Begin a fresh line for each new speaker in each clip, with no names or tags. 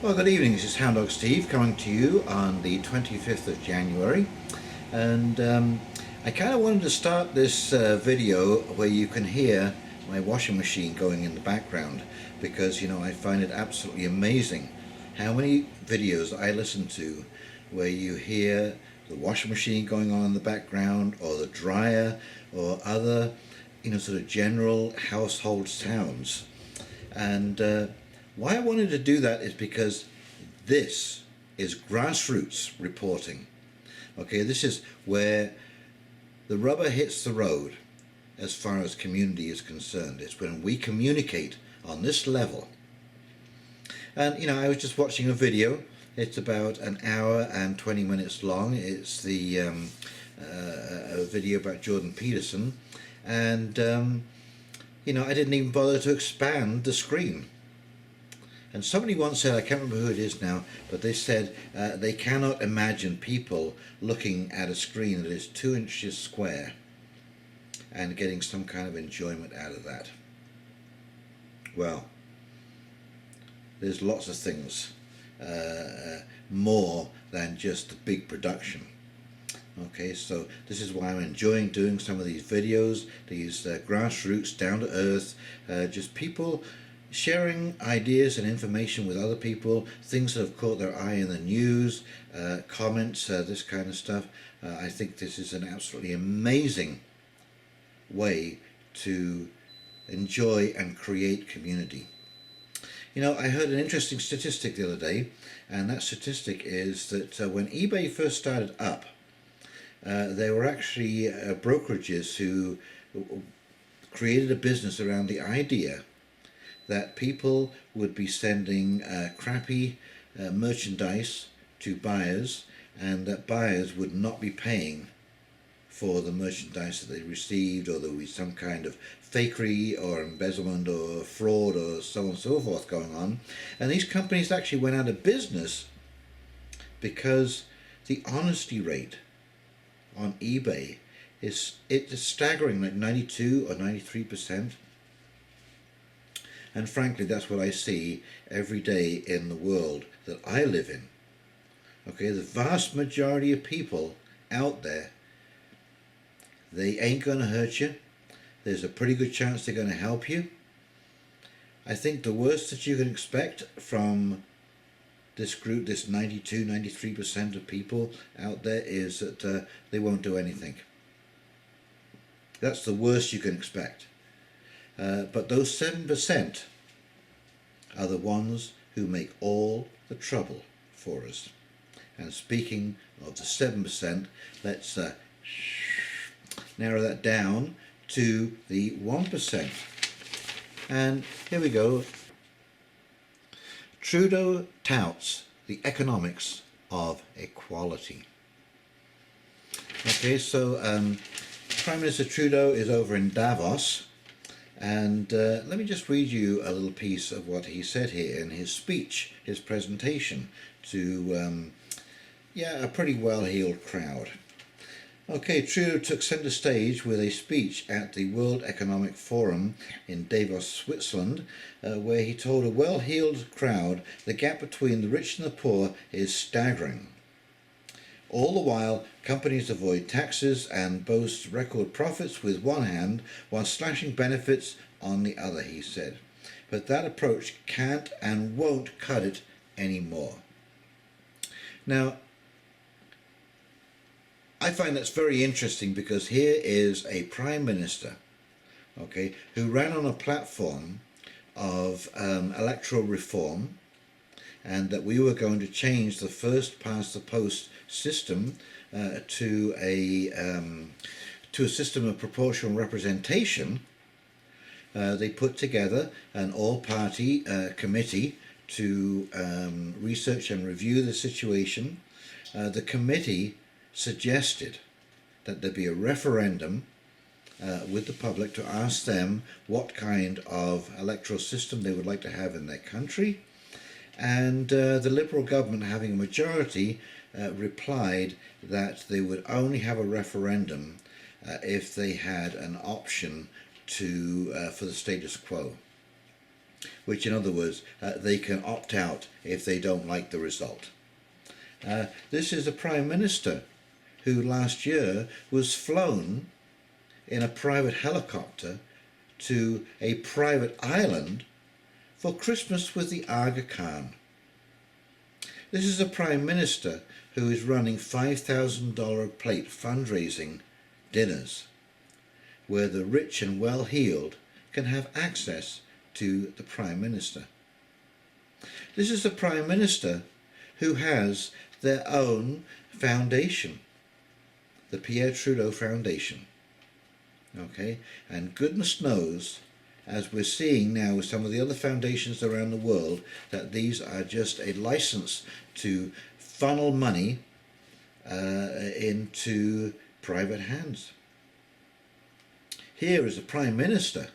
Well, good evening. This is Hound Dog Steve coming to you on the 25th of January, and I kind of wanted to start this video where you can hear my washing machine going in the background, because I find it absolutely amazing how many videos I listen to where you hear the washing machine going on in the background, or the dryer, or other sort of general household sounds. And why I wanted to do that is because this is grassroots reporting. Okay, this is where the rubber hits the road as far as community is concerned. It's when we communicate on this level. And I was just watching a video. It's about an hour and 20 minutes long. It's the a video about Jordan Peterson, and I didn't even bother to expand the screen. And somebody once said, I can't remember who it is now, but they said they cannot imagine people looking at a screen that is 2 inches square and getting some kind of enjoyment out of that. Well, there's lots of things more than just the big production. Okay, so this is why I'm enjoying doing some of these videos, these grassroots, down to earth, just people sharing ideas and information with other people, things that have caught their eye in the news, comments, this kind of stuff. I think this is an absolutely amazing way to enjoy and create community. I heard an interesting statistic the other day, and that statistic is that when eBay first started up, there were actually brokerages who created a business around the idea that people would be sending crappy merchandise to buyers, and that buyers would not be paying for the merchandise that they received, or there would be some kind of fakery or embezzlement or fraud or so on and so forth going on. And these companies actually went out of business because the honesty rate on eBay it's staggering, like 92 or 93%. And frankly, that's what I see every day in the world that I live in. Okay, the vast majority of people out there, they ain't going to hurt you. There's a pretty good chance they're going to help you. I think the worst that you can expect from this group, this 92, 93% of people out there, is that they won't do anything. That's the worst you can expect. But those 7% are the ones who make all the trouble for us. And speaking of the 7%, let's narrow that down to the 1%. And here we go. Trudeau touts the economics of equality. Okay, so Prime Minister Trudeau is over in Davos, and let me just read you a little piece of what he said here in his speech, his presentation to a pretty well-heeled crowd. Okay, Trudeau took centre stage with a speech at the World Economic Forum in Davos, Switzerland, where he told a well-heeled crowd the gap between the rich and the poor is staggering. All the while, companies avoid taxes and boast record profits with one hand, while slashing benefits on the other, he said. But that approach can't and won't cut it anymore. Now, I find that's very interesting, because here is a Prime Minister, okay, who ran on a platform of electoral reform, and that we were going to change the first past the post system to a system of proportional representation. They put together an all-party committee to research and review the situation. The committee suggested that there be a referendum with the public to ask them what kind of electoral system they would like to have in their country. And the Liberal government, having a majority, replied that they would only have a referendum if they had an option to for the status quo. which in other words, they can opt out if they don't like the result. This is a Prime Minister who last year was flown in a private helicopter to a private island for Christmas with the Aga Khan. This is a Prime Minister who is running $5,000 a plate fundraising dinners where the rich and well-heeled can have access to the Prime Minister. This is a Prime Minister who has their own foundation, the Pierre Trudeau Foundation. Okay, and goodness knows, as we're seeing now with some of the other foundations around the world, that these are just a license to funnel money into private hands. Here is a Prime Minister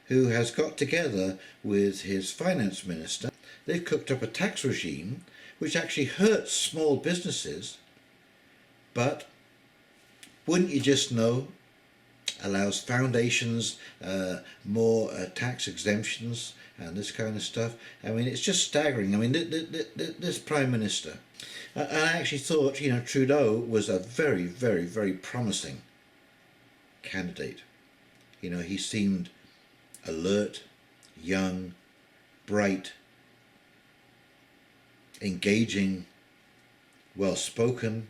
who has got together with his finance minister. They've cooked up a tax regime which actually hurts small businesses, but wouldn't you just know, allows foundations more tax exemptions and this kind of stuff. I mean, it's just staggering. I mean, this Prime Minister, and I actually thought, you know, Trudeau was a very, very, very promising candidate. You know, he seemed alert, young, bright, engaging, well-spoken.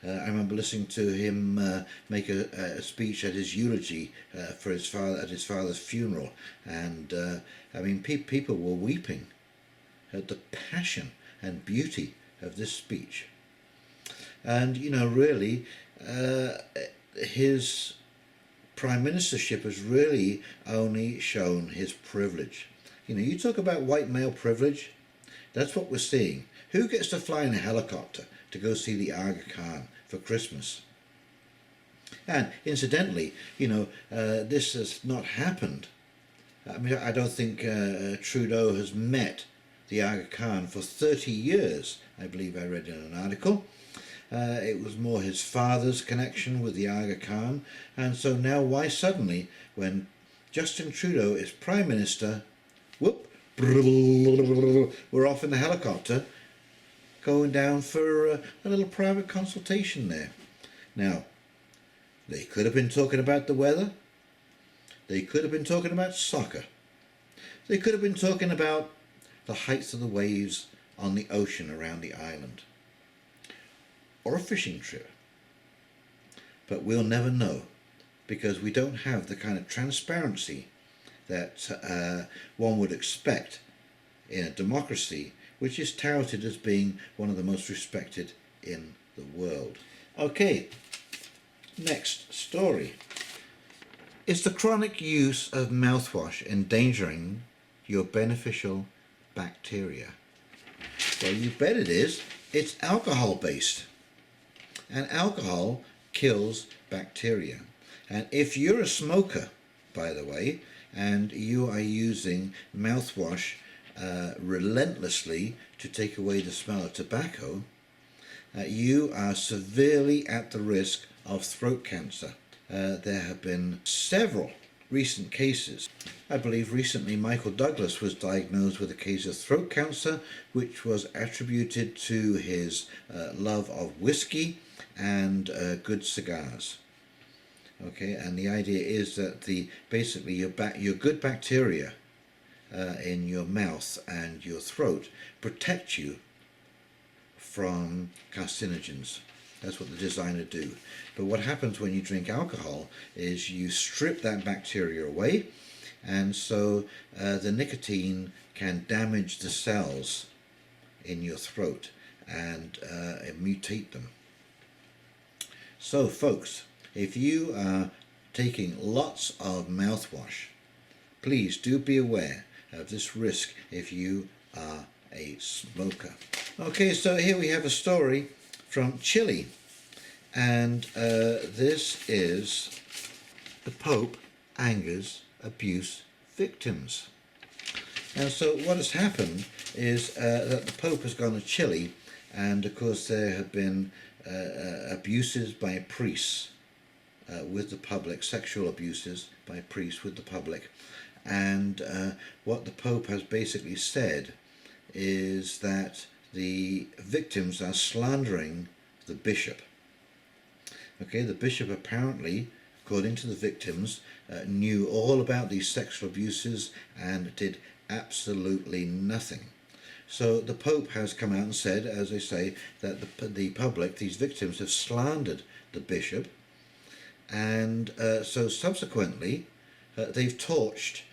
I remember listening to him make a speech at his eulogy for his father at his father's funeral, and I mean, people were weeping at the passion and beauty of this speech. And you know, really, his prime ministership has really only shown his privilege. You know, you talk about white male privilege. That's what we're seeing. Who gets to fly in a helicopter to go see the Aga Khan for Christmas? And incidentally, you know, this has not happened. I mean, I don't think Trudeau has met the Aga Khan for 30 years, I believe I read in an article. It was more his father's connection with the Aga Khan, and so now why suddenly, when Justin Trudeau is Prime Minister, whoop, we're off in the helicopter, going down for a little private consultation there. Now, they could have been talking about the weather. They could have been talking about soccer. They could have been talking about the heights of the waves on the ocean around the island. Or a fishing trip. But we'll never know, because we don't have the kind of transparency that one would expect in a democracy which is touted as being one of the most respected in the world. Okay, next story. Is the chronic use of mouthwash endangering your beneficial bacteria? Well, you bet it is. It's alcohol based. And alcohol kills bacteria. And if you're a smoker, by the way, and you are using mouthwash relentlessly to take away the smell of tobacco, you are severely at the risk of throat cancer. There have been several recent cases. I believe recently Michael Douglas was diagnosed with a case of throat cancer, which was attributed to his love of whiskey and good cigars. Okay, and the idea is that basically your good bacteria in your mouth and your throat protect you from carcinogens. That's what the designer do. But what happens when you drink alcohol is you strip that bacteria away, and so the nicotine can damage the cells in your throat and mutate them. So folks, if you are taking lots of mouthwash, please do be aware of this risk if you are a smoker. Okay, so here we have a story from Chile, and this is the Pope angers abuse victims. And so what has happened is that the Pope has gone to Chile, and of course there have been abuses by priests with the public, sexual abuses by priests with the public, And what the Pope has basically said is that the victims are slandering the bishop. Okay, the bishop apparently, according to the victims, knew all about these sexual abuses and did absolutely nothing. So the Pope has come out and said, as I say, that the public, these victims, have slandered the bishop, and so subsequently they've torched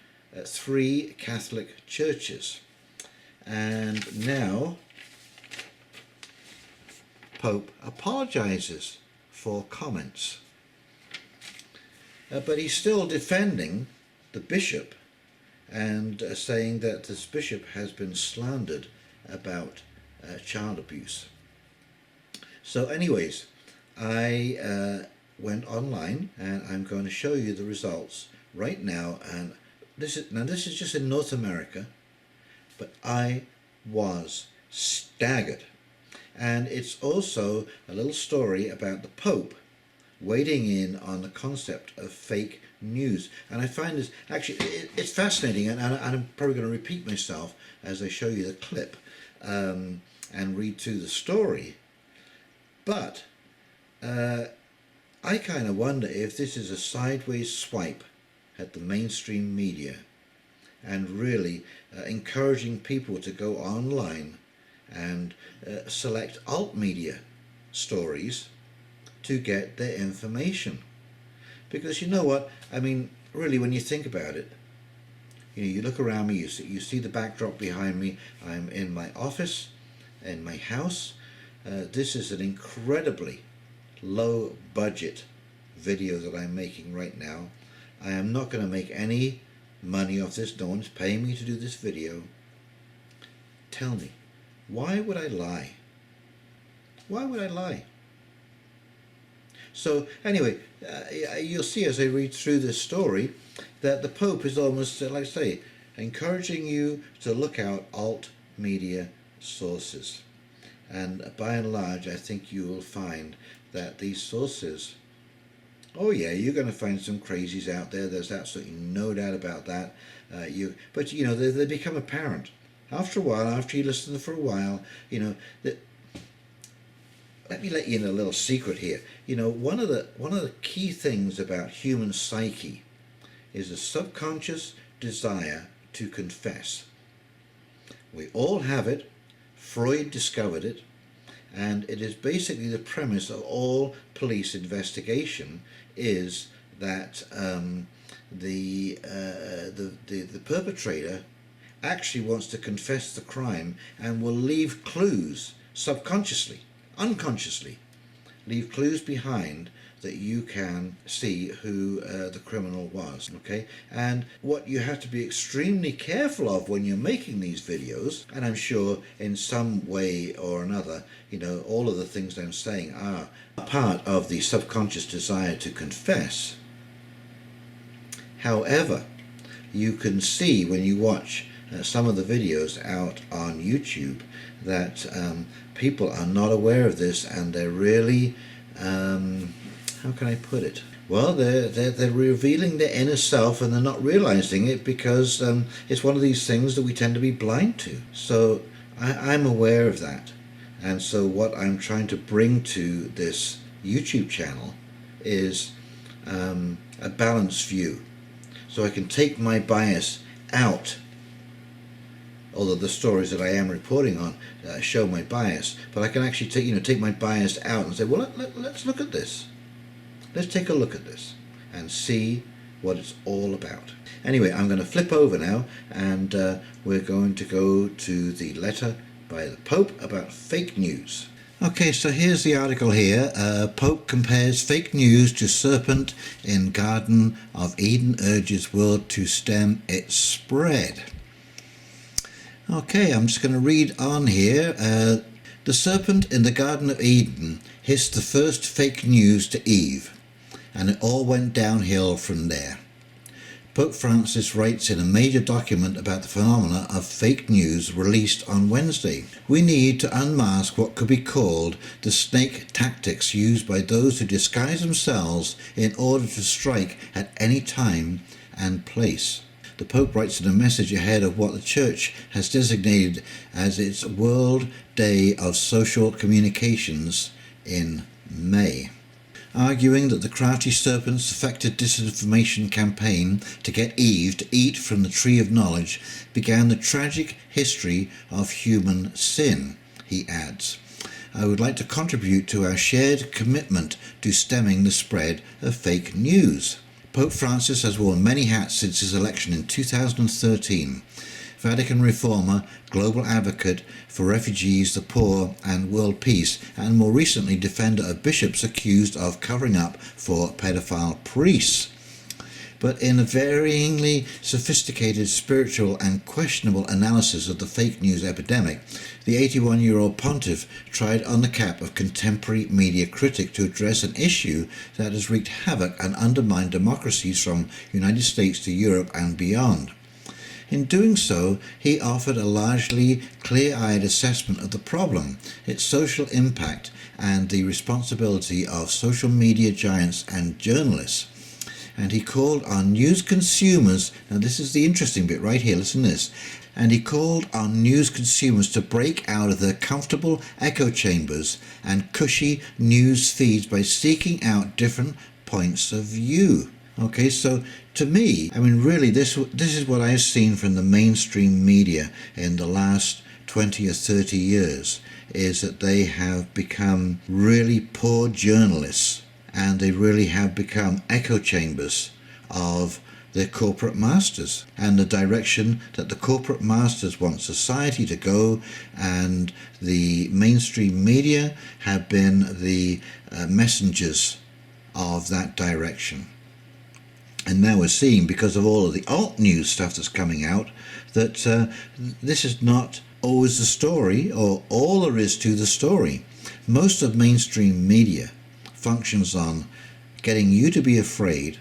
3 Catholic churches. And now Pope apologizes for comments. But he's still defending the bishop and saying that this bishop has been slandered about child abuse. So anyways, I went online and I'm going to show you the results right now. And this is just in North America, but I was staggered. And it's also a little story about the Pope wading in on the concept of fake news. And I find this, actually, it's fascinating, and I'm probably going to repeat myself as I show you the clip and read through the story. But I kind of wonder if this is a sideways swipe at the mainstream media and really encouraging people to go online and select alt media stories to get their information. Because you know what, I mean, really, when you think about it, you know, you look around me, you see the backdrop behind me. I'm in my office, in my house. This is an incredibly low budget video that I'm making right now. I am not going to make any money off this. No one's paying me to do this video. Tell me, why would I lie? Why would I lie? So anyway, you'll see as I read through this story that the Pope is almost, like I say, encouraging you to look out alt media sources. And by and large, I think you will find that these sources, oh yeah, you're going to find some crazies out there. There's absolutely no doubt about that. But you know, they become apparent after a while. After you listen to them for a while, you know that. Let me let you in a little secret here. You know, one of the key things about human psyche is a subconscious desire to confess. We all have it. Freud discovered it, and it is basically the premise of all police investigation is that the perpetrator actually wants to confess the crime and will leave clues subconsciously, unconsciously, leave clues behind that you can see who the criminal was. Okay, and what you have to be extremely careful of when you're making these videos, and I'm sure in some way or another, you know, all of the things I'm saying are part of the subconscious desire to confess. However, you can see when you watch some of the videos out on YouTube that people are not aware of this, and they're really how can I put it? Well, they're revealing their inner self, and they're not realizing it because it's one of these things that we tend to be blind to. So I'm aware of that, and so what I'm trying to bring to this YouTube channel is a balanced view, so I can take my bias out. Although the stories that I am reporting on show my bias, but I can actually take my bias out and say, well, let's look at this. Let's take a look at this and see what it's all about. Anyway, I'm going to flip over now, and we're going to go to the letter by the Pope about fake news. Okay, so here's the article here. Pope compares fake news to serpent in Garden of Eden, urges world to stem its spread. Okay, I'm just going to read on here. The serpent in the Garden of Eden hissed the first fake news to Eve, and it all went downhill from there. Pope Francis writes in a major document about the phenomena of fake news released on Wednesday. We need to unmask what could be called the snake tactics used by those who disguise themselves in order to strike at any time and place. The Pope writes in a message ahead of what the Church has designated as its World Day of Social Communications in May, arguing that the crafty serpent's effective disinformation campaign to get Eve to eat from the tree of knowledge began the tragic history of human sin. He adds, I would like to contribute to our shared commitment to stemming the spread of fake news. Pope Francis has worn many hats since his election in 2013. Vatican reformer, global advocate for refugees, the poor and world peace, and more recently defender of bishops accused of covering up for pedophile priests. But in a varyingly sophisticated spiritual and questionable analysis of the fake news epidemic, the 81-year-old pontiff tried on the cap of contemporary media critic to address an issue that has wreaked havoc and undermined democracies from the United States to Europe and beyond. In doing so, he offered a largely clear-eyed assessment of the problem, its social impact, and the responsibility of social media giants and journalists. And he called on news consumers, now this is the interesting bit right here, listen to this, and he called on news consumers to break out of their comfortable echo chambers and cushy news feeds by seeking out different points of view. Okay, so to me, I mean, really, this is what I've seen from the mainstream media in the last 20 or 30 years, is that they have become really poor journalists, and they really have become echo chambers of their corporate masters and the direction that the corporate masters want society to go, and the mainstream media have been the messengers of that direction. And now we're seeing, because of all of the alt news stuff that's coming out, that this is not always the story or all there is to the story. Most of mainstream media functions on getting you to be afraid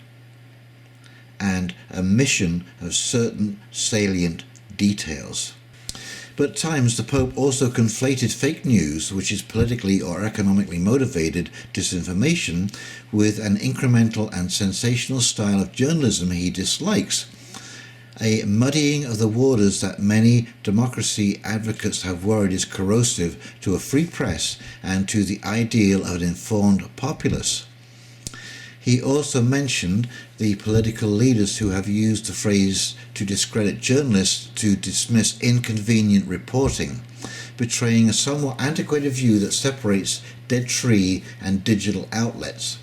and omission of certain salient details. But at times the Pope also conflated fake news, which is politically or economically motivated disinformation, with an incremental and sensational style of journalism he dislikes, a muddying of the waters that many democracy advocates have worried is corrosive to a free press and to the ideal of an informed populace. He also mentioned the political leaders who have used the phrase to discredit journalists to dismiss inconvenient reporting, betraying a somewhat antiquated view that separates dead tree and digital outlets.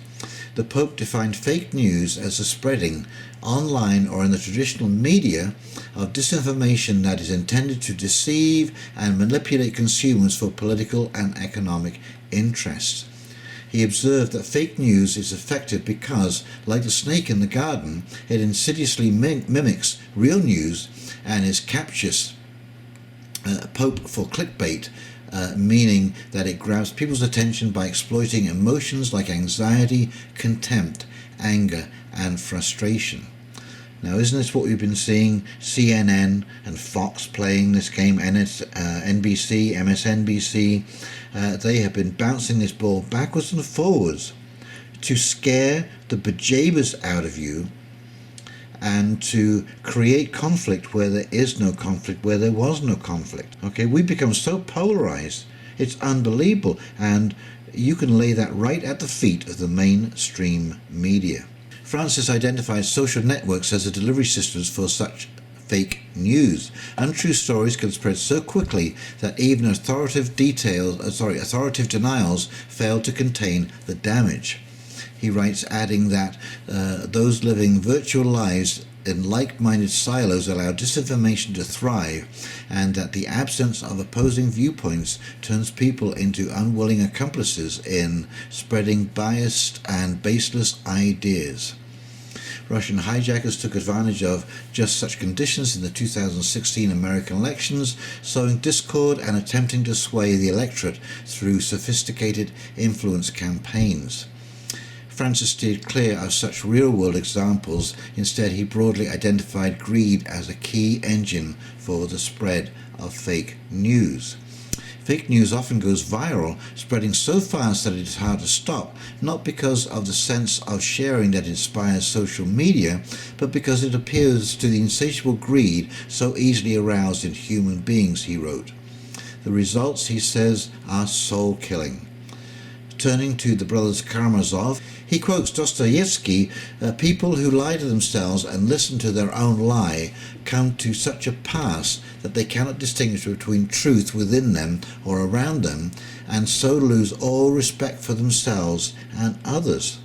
The Pope defined fake news as the spreading, online or in the traditional media, of disinformation that is intended to deceive and manipulate consumers for political and economic interests. He observed that fake news is effective because, like the snake in the garden, it insidiously mimics real news and is captious. Pope for clickbait, meaning that it grabs people's attention by exploiting emotions like anxiety, contempt, anger, and frustration. Now, isn't this what we've been seeing? CNN and Fox playing this game, NBC, MSNBC, they have been bouncing this ball backwards and forwards to scare the bejeebus out of you and to create conflict where there is no conflict, where there was no conflict. Okay, we become so polarized, it's unbelievable, and you can lay that right at the feet of the mainstream media. Francis identifies social networks as the delivery systems for such fake news. Untrue stories can spread so quickly that even authoritative denials fail to contain the damage. He writes, adding that those living virtual lives in like-minded silos allow disinformation to thrive, and that the absence of opposing viewpoints turns people into unwilling accomplices in spreading biased and baseless ideas. Russian hijackers took advantage of just such conditions in the 2016 American elections, sowing discord and attempting to sway the electorate through sophisticated influence campaigns. Francis steered clear of such real-world examples. Instead, he broadly identified greed as a key engine for the spread of fake news. Fake news often goes viral, spreading so fast that it is hard to stop, not because of the sense of sharing that inspires social media, but because it appeals to the insatiable greed so easily aroused in human beings, he wrote. The results, he says, are soul-killing. Turning to the brothers Karamazov, he quotes Dostoevsky, people who lie to themselves and listen to their own lie come to such a pass that they cannot distinguish between truth within them or around them, and so lose all respect for themselves and others.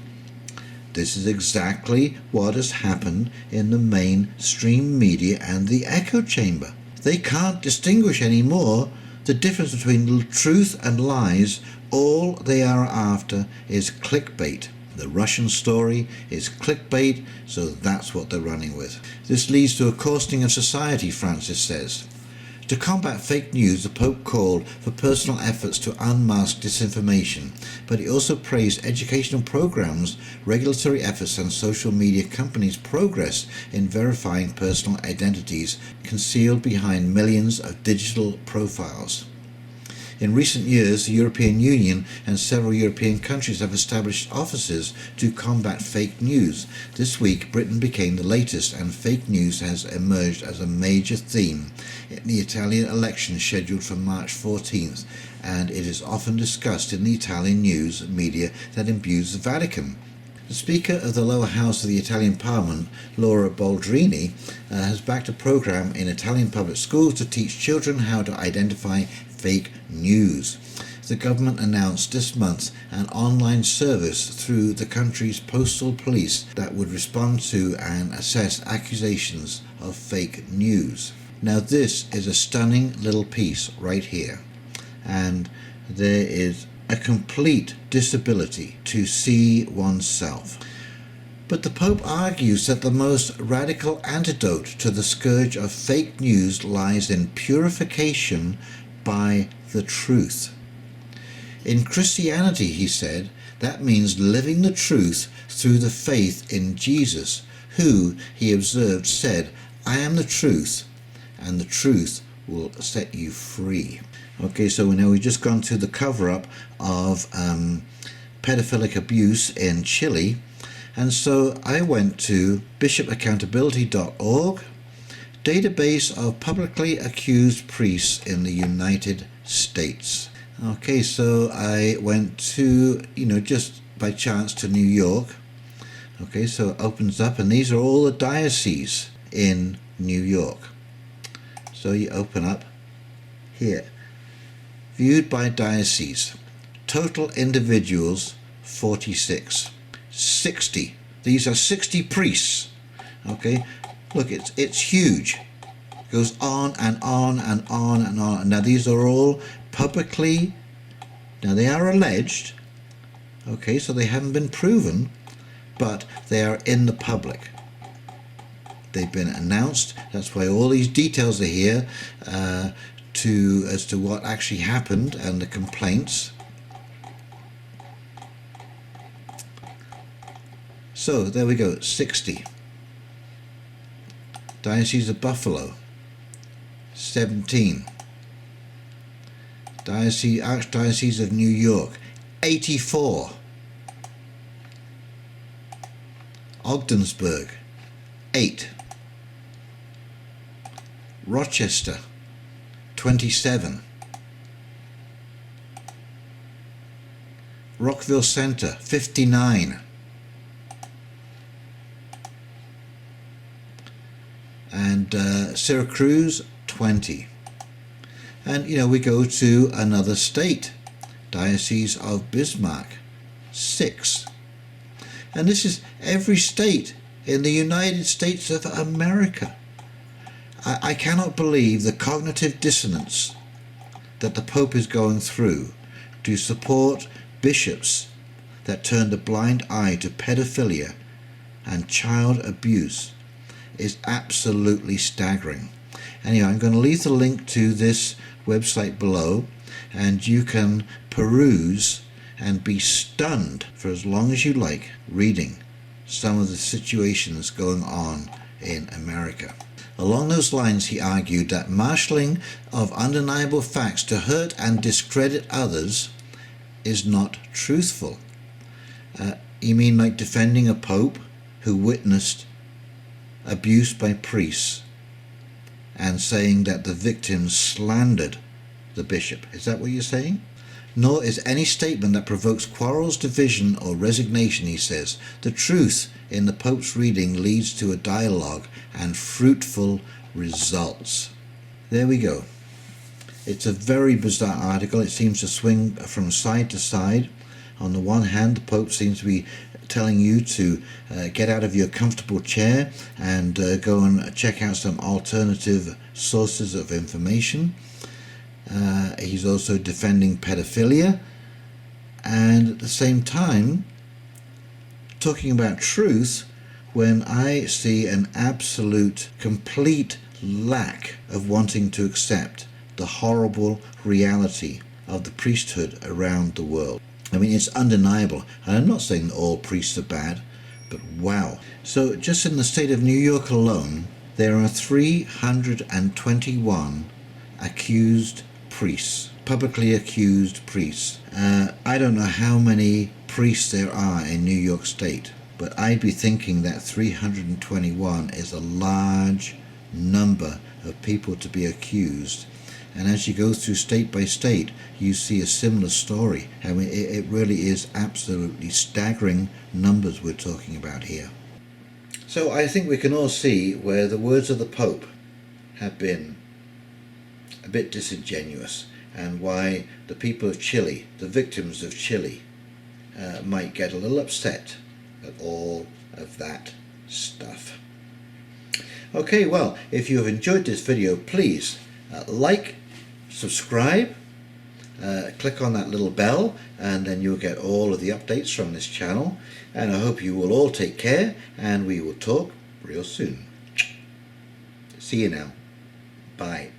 This is exactly what has happened in the mainstream media and the echo chamber. They can't distinguish anymore the difference between truth and lies. All they are after is clickbait. The Russian story is clickbait, so that's what they're running with. This leads to a coarsening of society, Francis says. To combat fake news, the Pope called for personal efforts to unmask disinformation, but he also praised educational programs, regulatory efforts and social media companies' progress in verifying personal identities concealed behind millions of digital profiles. In recent years, the European Union and several European countries have established offices to combat fake news. This week, Britain became the latest, and fake news has emerged as a major theme in the Italian election scheduled for March 14th, and it is often discussed in the Italian news media that imbues the Vatican. The Speaker of the lower house of the Italian Parliament, Laura Boldrini, has backed a program in Italian public schools to teach children how to identify fake news. The government announced this month an online service through the country's postal police that would respond to and assess accusations of fake news. Now this is a stunning little piece right here, and there is a complete disability to see oneself. But the Pope argues that the most radical antidote to the scourge of fake news lies in purification by the truth. In Christianity, he said, that means living the truth through the faith in Jesus, who, he observed, said, "I am the truth, and the truth will set you free." Okay, so we've just gone to the cover-up of pedophilic abuse in Chile, and so I went to bishopaccountability.org, database of publicly accused priests in the United States. Okay, so I went to, just by chance to New York. Okay, so it opens up, and these are all the dioceses in New York. So you open up here. Viewed by diocese. Total individuals, 46. 60. These are 60 priests. Okay, look, it's huge. It goes on and on and on and on. Now these are all publicly, now they are alleged. Okay, so they haven't been proven, but they are in the public. They've been announced. That's why all these details are here as to what actually happened and the complaints. So there we go, 60. Diocese of Buffalo, 17. Archdiocese of New York, 84. Ogdensburg, 8. Rochester, 27. Rockville Center, 59. And Syracuse, 20. And we go to another state, Diocese of Bismarck, 6. And this is every state in the United States of America. I cannot believe the cognitive dissonance that the Pope is going through to support bishops that turned a blind eye to pedophilia and child abuse is absolutely staggering. Anyway, I'm going to leave the link to this website below, and you can peruse and be stunned for as long as you like reading some of the situations going on in America. Along those lines, he argued that marshalling of undeniable facts to hurt and discredit others is not truthful. You mean like defending a pope who witnessed abuse by priests and saying that the victims slandered the bishop? Is that what you're saying? Nor is any statement that provokes quarrels, division or resignation, he says. The truth in the Pope's reading leads to a dialogue and fruitful results. There we go. It's a very bizarre article. It seems to swing from side to side. On the one hand, the Pope seems to be telling you to get out of your comfortable chair and go and check out some alternative sources of information. He's also defending pedophilia, and at the same time talking about truth when I see an absolute, complete lack of wanting to accept the horrible reality of the priesthood around the world. I mean, it's undeniable, and I'm not saying that all priests are bad, but wow. So just in the state of New York alone, there are 321 accused priests, publicly accused priests. I don't know how many priests there are in New York State, but I'd be thinking that 321 is a large number of people to be accused. And as you go through state by state, you see a similar story. I mean, it really is absolutely staggering numbers we're talking about here. So I think we can all see where the words of the Pope have been a bit disingenuous, and why the people of Chile, the victims of Chile, might get a little upset at all of that stuff. Okay, well, if you have enjoyed this video, please like, subscribe, click on that little bell, and then you'll get all of the updates from this channel. And I hope you will all take care, and we will talk real soon. See you now. Bye.